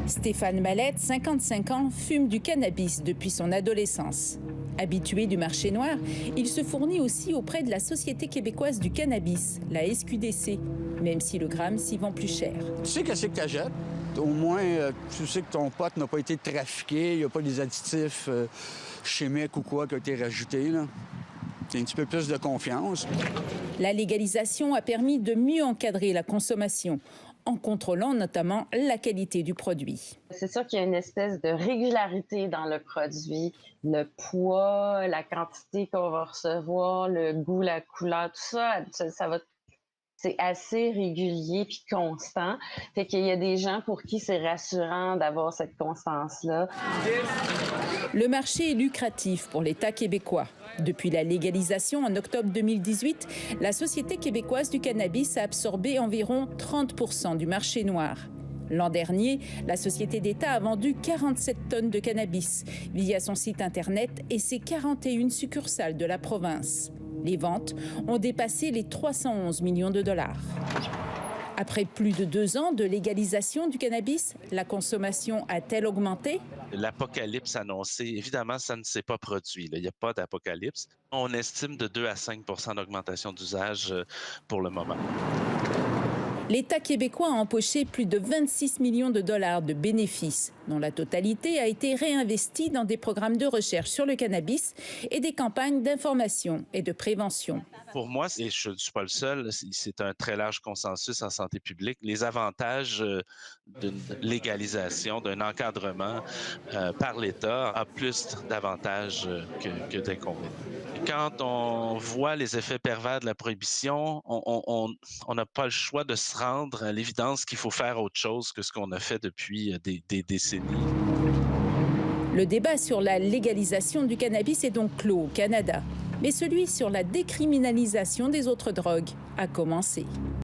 Stéphane Mallette, 55 ans, fume du cannabis depuis son adolescence. Habitué du marché noir, il se fournit aussi auprès de la Société québécoise du cannabis, la SQDC, même si le gramme s'y vend plus cher. Tu sais qu'est-ce que tu achètes? Au moins, tu sais que ton pot n'a pas été trafiqué, il n'y a pas des additifs chimiques ou quoi qui ont été rajoutés, là. C'est un petit peu plus de confiance. La légalisation a permis de mieux encadrer la consommation, en contrôlant notamment la qualité du produit. C'est sûr qu'il y a une espèce de régularité dans le produit. Le poids, la quantité qu'on va recevoir, le goût, la couleur, tout ça va. C'est assez régulier puis constant. Fait qu'il y a des gens pour qui c'est rassurant d'avoir cette constance-là. Le marché est lucratif pour l'État québécois. Depuis la légalisation en octobre 2018, la Société québécoise du cannabis a absorbé environ 30% du marché noir. L'an dernier, la Société d'État a vendu 47 tonnes de cannabis via son site Internet et ses 41 succursales de la province. Les ventes ont dépassé les 311 millions de dollars. Après plus de 2 ans de légalisation du cannabis, la consommation a-t-elle augmenté? L'apocalypse annoncé, évidemment, ça ne s'est pas produit. Il n'y a pas d'apocalypse. On estime de 2 à 5 d'augmentation d'usage pour le moment. L'État québécois a empoché plus de 26 millions de dollars de bénéfices, dont la totalité a été réinvestie dans des programmes de recherche sur le cannabis et des campagnes d'information et de prévention. Pour moi, et je ne suis pas le seul, c'est un très large consensus en santé publique, les avantages d'une légalisation, d'un encadrement par l'État a plus d'avantages que d'inconvénients. Quand on voit les effets pervers de la prohibition, on n'a pas le choix de se rendre à l'évidence qu'il faut faire autre chose que ce qu'on a fait depuis des décennies. Le débat sur la légalisation du cannabis est donc clos au Canada, mais celui sur la décriminalisation des autres drogues a commencé.